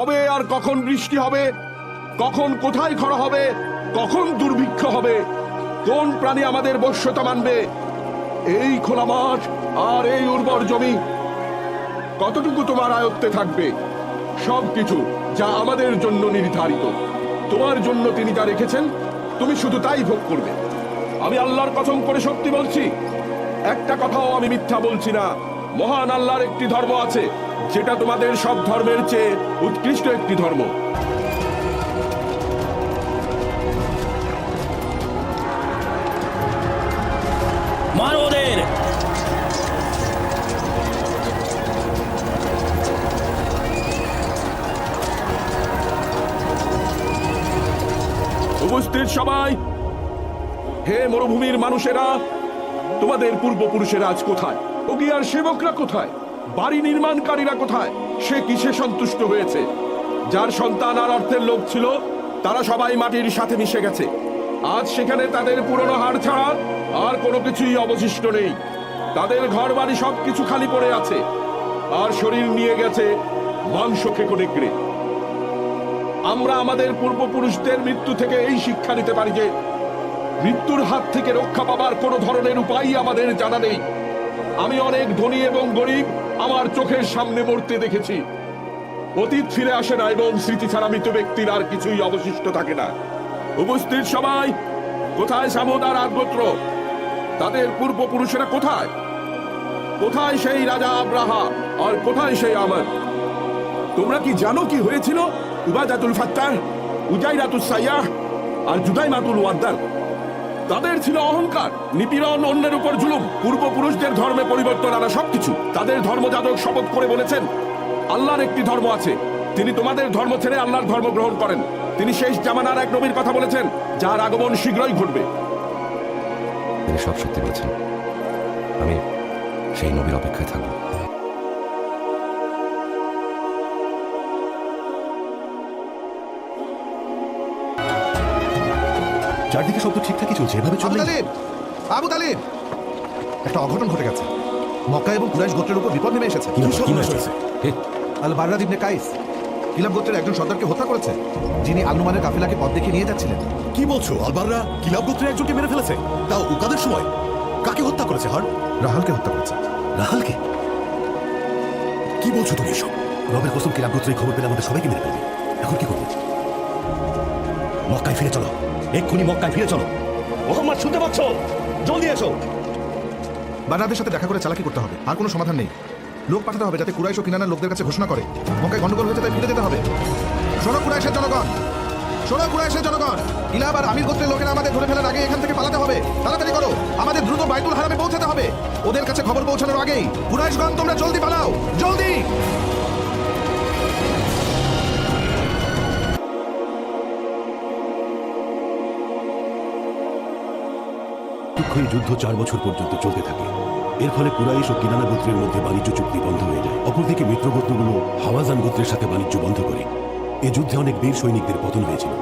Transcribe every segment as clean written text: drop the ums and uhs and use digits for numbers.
কবে আর কখন বৃষ্টি হবে, কখন কোথায় খরা হবে, কখন দুর্ভিক্ষ হবে, কোন প্রাণী আমাদের বশ্যতা মানবে, এই খোলা মাঠ আর এই উর্বর জমি কতটুকু তোমার আয়ত্তে থাকবে, সবকিছু যা আমাদের জন্য নির্ধারিত, তোমার জন্য তিনি যা রেখেছেন তুমি শুধু তাই ভোগ করবে। আমি আল্লাহর কসম করে সত্যি বলছি, একটা কথাও আমি মিথ্যা বলছি না। মহান আল্লাহর একটি ধর্ম আছে যেটা তোমাদের সব ধর্মের চেয়ে উৎকৃষ্ট একটি ধর্ম। মারো ওদের! উপস্থিত সবাই, হে মরুভূমির মানুষেরা, তোমাদের পূর্বপুরুষেরা আজ কোথায়? ওগিয়ার সেবকরা কোথায়? বাড়ি নির্মাণকারীরা কোথায়? সে কিসে সন্তুষ্ট হয়েছে? যার সন্তান আর অর্থের লোভ ছিল তারা সবাই মাটির সাথে মিশে গেছে। আজ সেখানে তাদের পুরনো হাড় ছাড়া আর কোনো কিছুই অবশিষ্ট নেই। তাদের ঘর বাড়ি সবকিছু খালি পড়ে আছে, আর শরীর নিয়ে গেছে মাংস খেকো নেকড়ে। আমরা আমাদের পূর্বপুরুষদের মৃত্যু থেকে এই শিক্ষা নিতে পারি যে মৃত্যুর হাত থেকে রক্ষা পাবার কোনো ধরনের উপায় আমাদের জানা নেই। আমি অনেক ধনী এবং গরিব আমার চোখের সামনে মরতে দেখেছি। অতীত ফিরে আসে না এবং স্মৃতি ছাড়া মৃত ব্যক্তির আর কিছুই অবশিষ্ট থাকে না। উপস্থিত সবাই, কোথায় সামুদ আর আদ গোত্র? তাদের পূর্বপুরুষেরা কোথায়? কোথায় সেই রাজা আব্রাহা আর কোথায় সেই আমর? তোমরা কি জানো কি হয়েছিল উবাদাতুল ফাত্তাহ, উজাইরাতুস সাইয়াহ আর জুদাইমাতুল ওয়াদ্দার? তাদের ছিল অহংকার, নিপীড়ন, অন্যের উপর জুলুম। পূর্বপুরুষদের ধর্মে পরিবর্তন আনা সবকিছু। তাদের ধর্মযাজক শপথ করে বলেছেন আল্লাহর একটি ধর্ম আছে, তিনি তোমাদের ধর্ম ছেড়ে আল্লাহর ধর্ম গ্রহণ করেন। তিনি শেষ জামানার এক নবীর কথা বলেছেন যার আগমন শীঘ্রই ঘটবে। তিনি সব সত্যি বলেছেন। আমি সেই নবীর অপেক্ষায় থাকব। চারদিকে সব তো ঠিকঠাকই চলছে, এভাবে চললে। আবু তালিব, একটা অঘটন ঘটে গেছে। মক্কা এবং কুরাইশ গোত্রের উপর বিপদ নেমে এসেছে। কি হয়েছে? আল বাররাদ ইবনে কাইস কিলাব গোত্রের একজন সর্দারকে হত্যা করেছে, যিনি আল নুমানের কাফেলাকে পথ দেখিয়ে নিয়ে যাচ্ছিলেন। কি বলছো? আলবাররা কিলাব গোত্রের একজনকে মেরে ফেলেছে, তাও উকাদের সময়? কাকে হত্যা করেছে? হার রাহালকে হত্যা করেছে। রাহালকে? কি বলছো তুমি এসব? রবের কসম, কিলাব গোত্রের খবর পেলে আমাদের সবাইকে মেরে ফেলবে। এখন কি করবো? মক্কায় ফিরে চলো, এক্ষুনি মক্কায় ফিরে চলো। মোহাম্মদ, শুনতে পাচ্ছ? জলদি এসো। বাররাদের সাথে দেখা করে চালাকি করতে হবে, আর কোনো সমাধান নেই। লোক পাঠাতে হবে যাতে কুরাইশ ও কিনানার লোকদের কাছে ঘোষণা করে মক্কায় গন্ডগোল হয়েছে, তাই ফিরে যেতে হবে। শোনো কুরাইশের জনগণ, শোনো কুরাইশের জনগণ, কিলাব আর আমির গোত্রের লোকেরা আমাদের ধরে ফেলার আগে এখান থেকে পালাতে হবে। তাড়াতাড়ি করো, আমাদের দ্রুত বাইতুল হারামে পৌঁছাতে হবে। ওদের কাছে খবর পৌঁছানোর আগেই কুরাইশগণ, তোমরা জলদি পালাও, জলদি। এই যুদ্ধ 4 বছর পর্যন্ত চলতে থাকে। এর ফলে কুরাইশ ও কিনানা গোত্রের মধ্যে বাণিজ্য চুক্তি বন্ধ হয়ে যায়। অপরদিকে মিত্র গোত্রগুলো হাওয়াজান গোত্রের সাথে বাণিজ্য বন্ধ করে। এ যুদ্ধে অনেক বীর সৈনিকদের পতন হয়েছিল।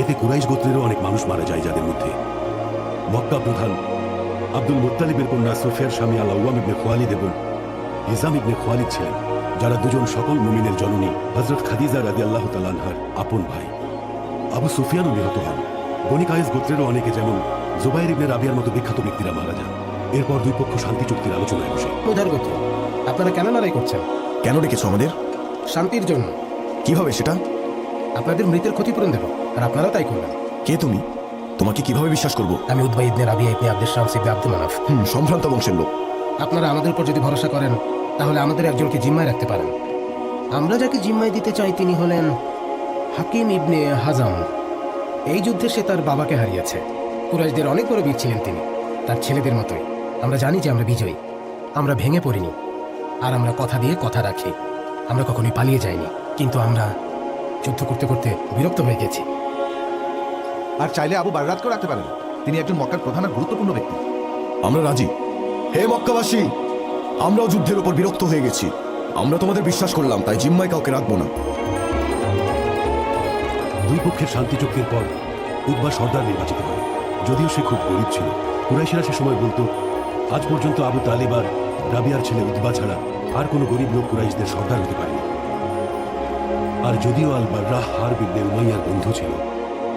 এতে কুরাইশ গোত্রেরও অনেক মানুষ মারা যায়, যাদের মধ্যে মক্কা প্রধান আব্দুল মুত্তালিবের কন্যা সোফিয়ার স্বামী আল আওয়াম ইবনে খুয়ালিদ এবং হিজাম ইবনে খুয়ালিদ ছিলেন, যারা দুজন সকল মুমিনের জননী হযরত খাদিজা রাদিয়াল্লাহু তাআলা আনহার আপন ভাই। আবু সুফিয়ানও নিহত হন। বনী কায়েস গোত্রেরও অনেকে, যেমন জুবাইর ইবনে রাবিয়ার মতো বিখ্যাত ব্যক্তিরা মারা যান। এরপর দুই পক্ষ শান্তি চুক্তির আলোচনায় বসে। উদার গোত্র, আপনারা কেন লড়াই করছেন? কেন ডেকেছো আমাদের? শান্তির জন্য। কিভাবে সেটা? আপনাদের মৃতের ক্ষতিপূরণ দেব, আর আপনারা তাই করবেন। কে তুমি? তোমাকে কিভাবে বিশ্বাস করব? আমি উতবা ইবনে রাবিয়া ইবনে আব্দুস শামস ইবনে আব্দুল মানাফ। সম্ভ্রান্ত বংশের লোক। আপনারা আমাদের উপর যদি ভরসা করেন তাহলে আমাদের একজনকে জিম্মায় রাখতে পারেন। আমরা যাকে জিম্মায় দিতে চাই তিনি হলেন হাকিম ইবনে হাজাম। এই যুদ্ধে সে তার বাবাকে হারিয়েছে। কুরাইশদের অনেক বড় বীর ছিলেন তিনি, তার ছেলেদের মতোই। আমরা জানি যে আমরা বিজয়ী, আমরা ভেঙে পড়িনি, আর আমরা কথা দিয়ে কথা রাখি। আমরা কখনোই পালিয়ে যাইনি, কিন্তু আমরা যুদ্ধ করতে করতে বিরক্ত হয়ে গেছি। আর চাইলে আবু বাররাদকেও রাখতে পারেন, তিনি একজন মক্কার প্রধান আর গুরুত্বপূর্ণ ব্যক্তি। আমরা রাজি। হে মক্কাবাসী, আমরাও যুদ্ধের উপর বিরক্ত হয়ে গেছি। আমরা তোমাদের বিশ্বাস করলাম, তাই জিম্মায় কাউকে রাখবো না। দুই পক্ষের শান্তি চুক্তির পর উতবা সর্দার নির্বাচিত হয়। যদিও সে খুব গরিব ছিল, কুরাইশেরা সে সময় বলতো আজ পর্যন্ত আবু তালিব আর রাবিয়ার ছেলে উতবা ছাড়া আর কোনো গরিব লোক কুরাইশদের সর্দার হতে পারেনি। আর যদিও আল বার্রাহ হারব ইবনে উমাইয়ার বন্ধু ছিল,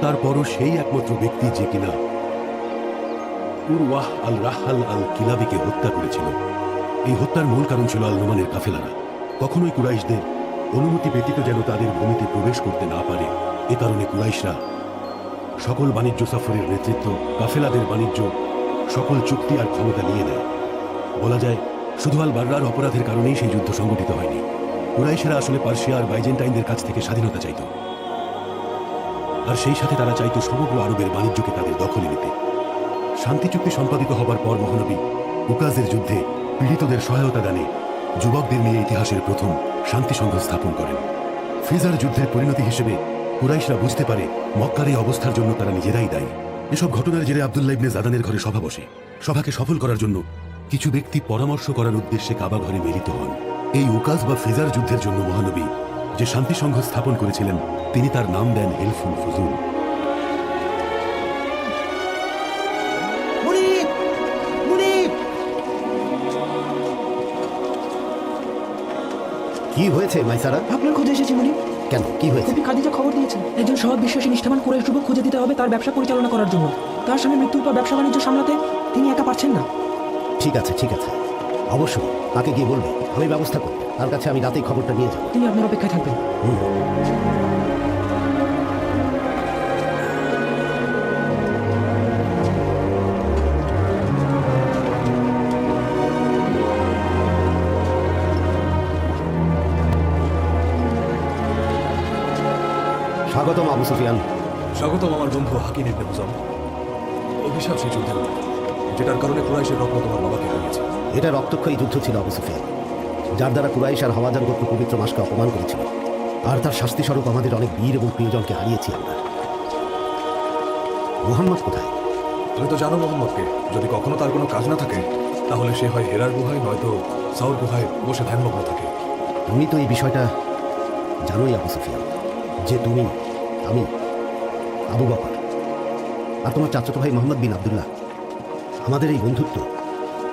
তারপরও সেই একমাত্র ব্যক্তি যে কিনা উরওয়াহ আল রাহাল আল কিলাবিকে হত্যা করেছিল। এই হত্যার মূল কারণ ছিল আল নোমানের কাফেলারা কখনোই কুরাইশদের অনুমতি ব্যতীত যেন তাদের ভূমিতে প্রবেশ করতে না পারে। এ কারণে কুরাইশরা সকল বাণিজ্য সফরের নেতৃত্ব, কাফেলাদের বাণিজ্য, সকল চুক্তি আর ক্ষমতা নিয়ে নেয়। বলা যায় শুধু আল বার্রার অপরাধের কারণেই সেই যুদ্ধ সংগঠিত হয়নি। কুরাইশেরা আসলে পার্সিয়া আর বাইজেন্টাইনদের কাছ থেকে স্বাধীনতা চাইত, আর সেই সাথে তারা চাইত সমগ্র আরবের বাণিজ্যকে তাদের দখলে নিতে। শান্তি চুক্তি সম্পাদিত হবার পর মহানবী উকাজের যুদ্ধে পীড়িতদের সহায়তা দানে যুবকদের নিয়ে ইতিহাসের প্রথম শান্তি সংঘ স্থাপন করেন। ফিজার যুদ্ধের পরিণতি হিসেবে কুরাইশরা বুঝতে পারে মক্কার এই অবস্থার জন্য তারা নিজেরাই দায়ী। এসব ঘটনার জেরে আব্দুল্লাহ ইবনে জাদানের ঘরে সভা বসে। সভাকে সফল করার জন্য কিছু ব্যক্তি পরামর্শ করার উদ্দেশ্যে কাবা ঘরে মিলিত হন। এই উকাজ বা ফিজার যুদ্ধের জন্য মহানবী যে শান্তি সংঘ স্থাপন করেছিলেন তিনি তার নাম দেন হেলফুল ফুজুল। কি হয়েছে মাইসারা? আপনার খোঁজে এসেছি মুনি। কেন, কি হয়েছে? কবি খাদিজা খবর দিয়েছেন একজন সৎ বিশ্বাসী নিষ্ঠাবান কুরাইশ যুবক খুঁজে দিতে হবে তার ব্যবসা পরিচালনা করার জন্য। তার স্বামী মৃত্যুর পর ব্যবসা বাণিজ্য সামলাতে তিনি একা পারছেন না। ঠিক আছে, ঠিক আছে, অবশ্যই তাকে গিয়ে বলবে, আমি ব্যবস্থা করব। তার কাছে আমি রাতেই খবরটা নিয়ে যাব। তিনি আপনার অপেক্ষায় থাকবেন। স্বাগতম আবু সুফিয়ান। স্বাগতম আমার বন্ধু হাকিম ইবনে হুজাম। অভিশাপ সেই যুদ্ধের নাম, যেটার কারণে কুরাইশের রত্ন তোমার বাবাকে হারিয়েছে। এটা রক্তক্ষয়ী যুদ্ধ ছিল আবু সুফিয়ান, যার দ্বারা কুরাইশ আর হাওয়াজান গোত্র পবিত্র মাসকে অপমান করেছিল। আর তার শাস্তি স্বরূপ আমাদের অনেক বীর এবং প্রিয়জনকে হারিয়েছি আমরা। মুহাম্মদ কোথায়? তুমি তো জানো মোহাম্মদকে, যদি কখনো তার কোনো কাজ না থাকে তাহলে সে হয় হেরার গুহায়, নয়তো সাউর গুহায় বসে ধ্যানমগ্ন থাকে। তুমি তো এই বিষয়টা জানোই আবু সুফিয়ান, যে তুমি, আমি, আবু বকর আর তোমার চাচাতো ভাই মোহাম্মদ বিন আব্দুল্লাহ, আমাদের এই বন্ধুত্ব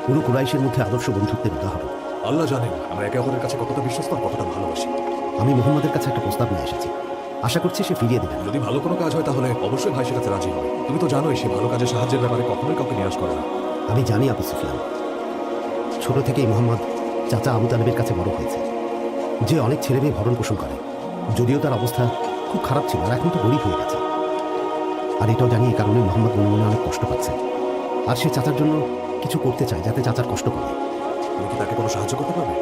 পুরো কুরাইশের মধ্যে আদর্শ বন্ধুত্বের উদাহরণ। আল্লাহ জানেন আমরা একে অপরের কাছে কতটা বিশ্বস্ত আর কতটা ভালোবাসি। আমি মোহাম্মদের কাছে একটা প্রস্তাব নিয়ে এসেছি, আশা করছি সে ফিরিয়ে দেবেন। যদি ভালো কোনো কাজ হয় তাহলে অবশ্যই ভাই সেটাতে রাজি হবে। তুমি তো জানোই সে ভালো কাজে সাহায্যের ব্যাপারে কখনোই কাউকে নিরাশ করে না। আমি জানি আবু সুফিয়ান, ছোট থেকেই মোহাম্মদ চাচা আবু তালেবের কাছে বড় হয়েছে, যে অনেক ছেলে মেয়ে ভরণ পোষণ করে। যদিও তার অবস্থা খুব খারাপ ছিল আর এখন তো গরিব হয়ে গেছে। আর এটাও জানি এই কারণে মোহাম্মদ মনে মনে অনেক কষ্ট পাচ্ছে, আর সে চাচার জন্য কিছু করতে চায় যাতে চাচার কষ্ট কমে। তুমি কি তাকে কোনো সাহায্য করতে পারবে?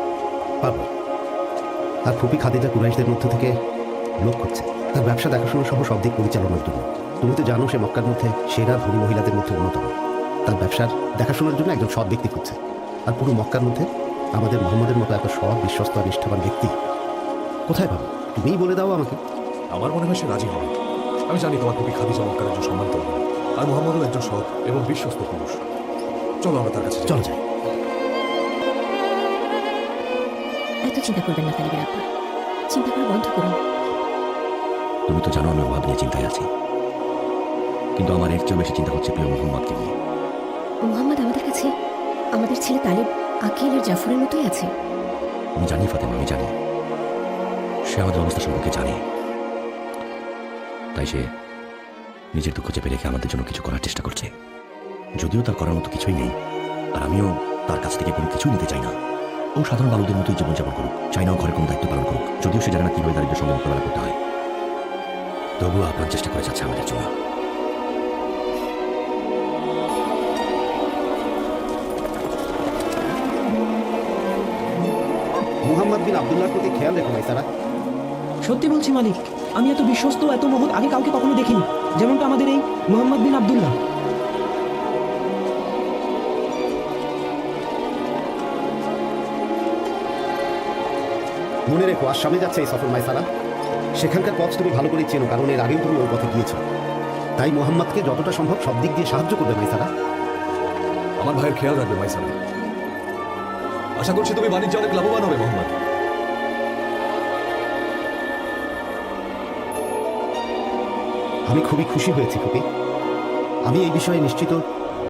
পারব। তার ফুপি খাদিজা কুরাইশদের মধ্য থেকে লোক করছে তার ব্যবসা দেখাশোনা সহ সব দিক পরিচালনার জন্য। তুমি তো জানো সে মক্কার মধ্যে সেরা ধনী মহিলাদের মধ্যে অন্যতম। তার ব্যবসার দেখাশোনার জন্য একজন সৎ ব্যক্তি খুঁজছে, আর পুরো মক্কার মধ্যে আমাদের মোহাম্মদের মতো এত সৎ, বিশ্বস্ত আর নিষ্ঠাবান ব্যক্তি কোথায় পাবো? তুমিই বলে দাও আমাকে। আমার মনে হয় সে রাজি হবে। আমি জানি তোমার কবি খাদিজা মক্কার একজন সম্মানিত মহিলা, আর মোহাম্মদও একজন সৎ এবং বিশ্বস্ত পুরুষ। চলো আমরা তার কাছে যাই। চলো যাই। এত চিন্তা করবেন না তালিবের আপা, চিন্তা করা বন্ধ করুন। তুমি তো জানো আমি অভাব নিয়ে চিন্তায় আছি, কিন্তু আমার এর চেয়েও বেশি চিন্তা হচ্ছে প্রিয় মোহাম্মদকে নিয়ে। মোহাম্মদ আমাদের কাছে আমাদের ছেলে তালিব, আকিল আর জাফরের মতোই আছে। আমি জানি ফাতেমা, আমি জানি সে আমাদের অবস্থা সম্পর্কে জানে, তাই সে নিজের দুঃখ চেপে রেখে আমাদের জন্য কিছু করার চেষ্টা করছে। যদিও তার করার মতো কিছুই নেই, আর আমিও তার কাছ থেকে কোনো কিছুই নিতে চাই না। ও সাধারণ মানুষদের মতোই জীবনযাপন করুক, চাই না ও ঘরে কোনো দায়িত্ব পালন করুক। যদিও সে জানে না কীভাবে দারিদ্র্যের সঙ্গে মোকাবেলা করতে হয়, তবুও আপনার চেষ্টা করে যাচ্ছে আমাদের জন্য। মোহাম্মদ বিন আব্দুল্লাহর প্রতি খেয়াল রেখো ভাই তারা। সত্যি বলছি মালিক, আমি এত বিশ্বস্ত, এত মহৎ আগে কাউকে কখনো দেখিনি, যেমনটা আমাদের এই মোহাম্মদ বিন আব্দুল্লাহ। মনে রেখো আসামে যাচ্ছে এই সফর মাইসারা। সেখানকার পথ তুমি ভালো করে চেনো, কারণ এর আগেও তুমি ওই পথে গিয়েছো। তাই মোহাম্মদকে যতটা সম্ভব সব দিক দিয়ে সাহায্য করবে মাইসারা। আমার ভাইয়ের খেয়াল রাখবে মাইসারা। আশা করছি তুমি বাণিজ্যে অনেক লাভবান হবে মোহাম্মদ। আমি খুবই খুশি হয়েছি ফুপি। আমি এই বিষয়ে নিশ্চিত